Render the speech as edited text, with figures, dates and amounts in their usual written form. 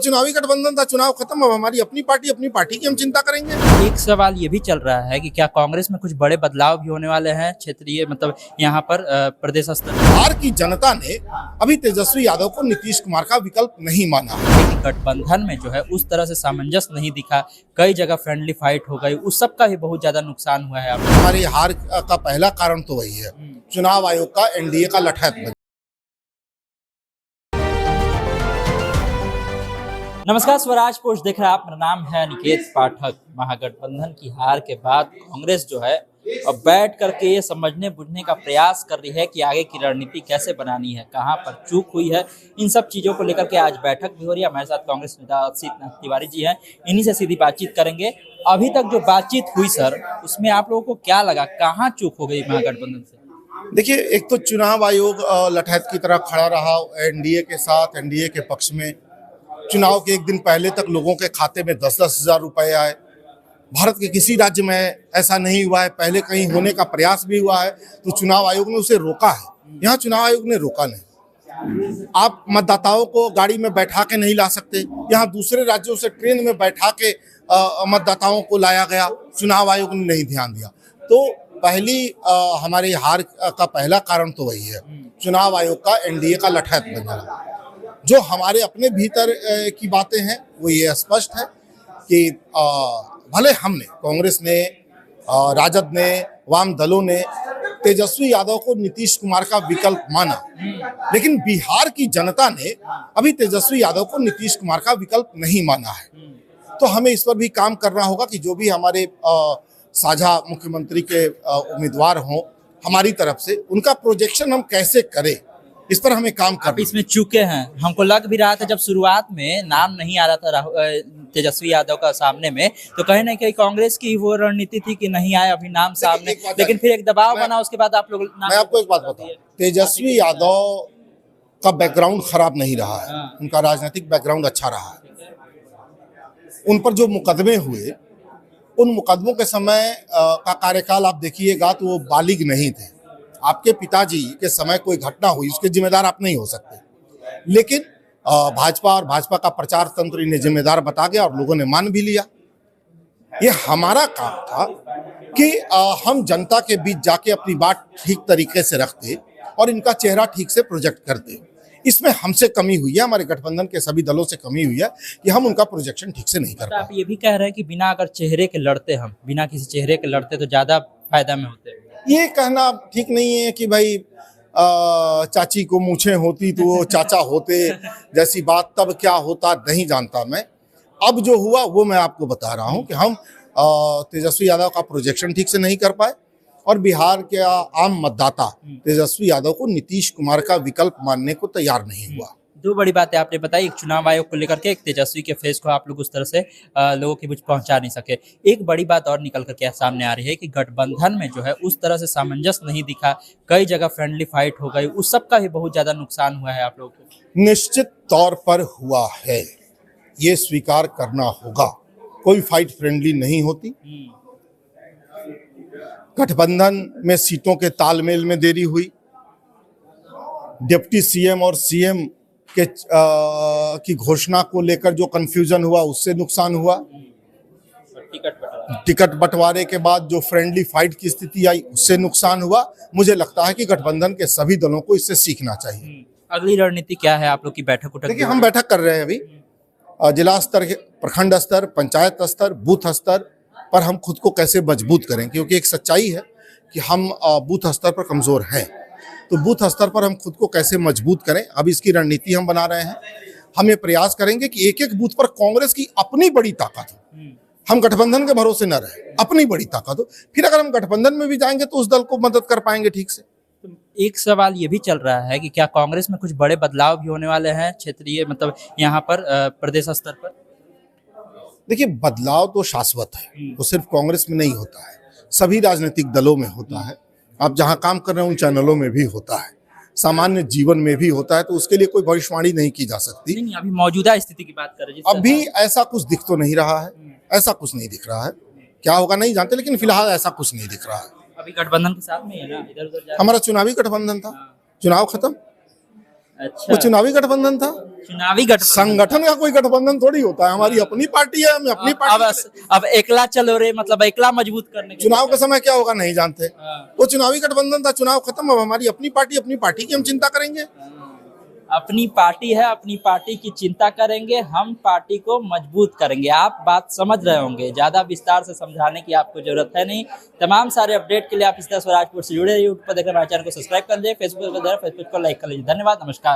चुनावी गठबंधन था, चुनाव खत्म, अब हमारी अपनी पार्टी की हम चिंता करेंगे। एक सवाल ये भी चल रहा है कि क्या कांग्रेस में कुछ बड़े बदलाव भी होने वाले हैं क्षेत्रीय मतलब यहाँ पर प्रदेश स्तर पर? बिहार की जनता ने अभी तेजस्वी यादव को नीतीश कुमार का विकल्प नहीं माना। लेकिन गठबंधन में जो है उस तरह से सामंजस्य नहीं दिखा, कई जगह फ्रेंडली फाइट हो गई, उस सब का भी बहुत ज्यादा नुकसान हुआ है। हमारी हार का पहला कारण तो वही है, चुनाव आयोग का एनडीए का लठैत। नमस्कार, स्वराज पोस्ट देख रहे हैं आप। मेरा नाम है निकेत पाठक। महागठबंधन की हार के बाद कांग्रेस जो है अब बैठ करके ये समझने बुझने का प्रयास कर रही है कि आगे की रणनीति कैसे बनानी है, कहां पर चूक हुई है। इन सब चीजों को लेकर के आज बैठक भी हो रही है। हमारे साथ कांग्रेस नेता असित तिवारी जी हैं, इन्हीं से सीधी बातचीत करेंगे। अभी तक जो बातचीत हुई सर, उसमें आप लोगों को क्या लगा, कहाँ चूक हो गई महागठबंधन से? देखिए, एक तो चुनाव आयोग लठैत की तरह खड़ा रहा एनडीए के साथ, एनडीए के पक्ष में। चुनाव के एक दिन पहले तक लोगों के खाते में 10-10 हजार रुपए आए। भारत के किसी राज्य में ऐसा नहीं हुआ है। पहले कहीं होने का प्रयास भी हुआ है तो चुनाव आयोग ने उसे रोका है। यहाँ चुनाव आयोग ने रोका नहीं। आप मतदाताओं को गाड़ी में बैठा के नहीं ला सकते। यहाँ दूसरे राज्यों से ट्रेन में बैठा के मतदाताओं को लाया गया, चुनाव आयोग ने नहीं ध्यान दिया। तो पहली हमारी हार का पहला कारण तो वही है, चुनाव आयोग का एनडीए का लठैत बन जाना। जो हमारे अपने भीतर की बातें हैं वो ये स्पष्ट है कि भले हमने, कांग्रेस ने, राजद ने, वाम दलों ने तेजस्वी यादव को नीतीश कुमार का विकल्प माना, लेकिन बिहार की जनता ने अभी तेजस्वी यादव को नीतीश कुमार का विकल्प नहीं माना है। तो हमें इस पर भी काम करना होगा कि जो भी हमारे साझा मुख्यमंत्री के उम्मीदवार हों हमारी तरफ से, उनका प्रोजेक्शन हम कैसे करें, इस पर हमें काम करना। इसमें चूके हैं। हमको लग भी रहा था जब शुरुआत में नाम नहीं आ रहा था तेजस्वी यादव का सामने में, तो कहीं ना कहीं कांग्रेस की वो रणनीति थी कि नहीं आए अभी नाम सामने, लेकिन फिर एक दबाव बना, उसके बाद आप लोग। मैं आपको एक बात बताऊं, तेजस्वी यादव का बैकग्राउंड खराब नहीं रहा है। उनका राजनीतिक बैकग्राउंड अच्छा रहा है। उन पर जो मुकदमे हुए, उन मुकदमों के समय का कार्यकाल आप देखिएगा तो वो बालिग नहीं थे। आपके पिताजी के समय कोई घटना हुई, उसके जिम्मेदार आप नहीं हो सकते। लेकिन भाजपा और भाजपा का प्रचार तंत्र इन्हें जिम्मेदार बता गया और लोगों ने मान भी लिया। ये हमारा काम था कि हम जनता के बीच जाके अपनी बात ठीक तरीके से रखते और इनका चेहरा ठीक से प्रोजेक्ट करते। इसमें हमसे कमी हुई है, हमारे गठबंधन के सभी दलों से कमी हुई है कि हम उनका प्रोजेक्शन ठीक से नहीं कर पाए। आप ये भी कह रहे हैं कि बिना अगर चेहरे के लड़ते, हम बिना किसी चेहरे के लड़ते तो ज्यादा फायदा में होते। ये कहना ठीक नहीं है कि भाई चाची को मूछें होती तो वो चाचा होते जैसी बात, तब क्या होता नहीं जानता मैं। अब जो हुआ वो मैं आपको बता रहा हूँ कि हम तेजस्वी यादव का प्रोजेक्शन ठीक से नहीं कर पाए और बिहार के आम मतदाता तेजस्वी यादव को नीतीश कुमार का विकल्प मानने को तैयार नहीं हुआ। दो बड़ी बातें आपने बताई, एक चुनाव आयोग को लेकर के, एक तेजस्वी के फेस को आप लोग उस तरह से लोगों के बीच पहुंचा नहीं सके। एक बड़ी बात और निकल करके सामने आ रही है कि गठबंधन में जो है उस तरह से सामंजस्य नहीं दिखा, कई जगह फ्रेंडली फाइट हो गई, उस सब का भी बहुत ज्यादा नुकसान हुआ है आप लोगों को। निश्चित तौर पर हुआ है, ये स्वीकार करना होगा। कोई फाइट फ्रेंडली नहीं होती। गठबंधन में सीटों के तालमेल में देरी हुई, डिप्टी सीएम और सीएम के की घोषणा को लेकर जो कंफ्यूजन हुआ उससे नुकसान हुआ। टिकट बंटवारे के बाद जो फ्रेंडली फाइट की स्थिति आई उससे नुकसान हुआ। मुझे लगता है कि गठबंधन के सभी दलों को इससे सीखना चाहिए। अगली रणनीति क्या है आप लोग की? बैठक देखिए, हम बैठक कर रहे हैं अभी जिला स्तर, प्रखंड स्तर, पंचायत स्तर, बूथ स्तर पर हम खुद को कैसे मजबूत करें, क्योंकि एक सच्चाई है कि हम बूथ स्तर पर कमजोर हैं। तो बूथ स्तर पर हम खुद को कैसे मजबूत करें, अब इसकी रणनीति हम बना रहे हैं। हम ये प्रयास करेंगे कि एक एक बूथ पर कांग्रेस की अपनी बड़ी ताकत हो, हम गठबंधन के भरोसे न रहे, अपनी बड़ी ताकत हो। फिर अगर हम गठबंधन में भी जाएंगे तो उस दल को मदद कर पाएंगे ठीक से। एक सवाल ये भी चल रहा है कि क्या कांग्रेस में कुछ बड़े बदलाव भी होने वाले हैं क्षेत्रीय मतलब यहाँ पर प्रदेश स्तर पर? देखिए, बदलाव तो शाश्वत है, वो सिर्फ कांग्रेस में नहीं होता है, सभी राजनीतिक दलों में होता है। आप जहां काम कर रहे हैं उन चैनलों में भी होता है, सामान्य जीवन में भी होता है। तो उसके लिए कोई भविष्यवाणी नहीं की जा सकती। नहीं, अभी मौजूदा स्थिति की बात कर रहे हैं। अभी ऐसा कुछ दिख तो नहीं रहा है, ऐसा कुछ नहीं दिख रहा है। क्या होगा नहीं जानते, लेकिन फिलहाल ऐसा कुछ नहीं दिख रहा है। अभी गठबंधन के साथ में है ना, इधर उधर हमारा चुनावी गठबंधन था, चुनाव खत्म, अच्छा, वो चुनावी गठबंधन था। चुनावी गठबंधन। संगठन का कोई गठबंधन थोड़ी होता है, हमारी अपनी पार्टी है, हम अपनी अब पार्टी। अब एकला चलो रे, मतलब एकला मजबूत करने के चुनाव के समय क्या होगा नहीं जानते। हाँ। वो चुनावी गठबंधन था, चुनाव खत्म, अब हमारी अपनी पार्टी की हम चिंता करेंगे। अपनी पार्टी है, अपनी पार्टी की चिंता करेंगे, हम पार्टी को मजबूत करेंगे। आप बात समझ रहे होंगे, ज्यादा विस्तार से समझाने की आपको जरूरत है नहीं। तमाम सारे अपडेट के लिए आप इस तरह स्वराजपुर से जुड़े रहिए। यूट्यूब पर देख रहे हमारे चैनल को सब्सक्राइब कर लीजिए, फेसबुक पर देख रहे हैं फेसबुक को लाइक कर लीजिए। धन्यवाद, नमस्कार।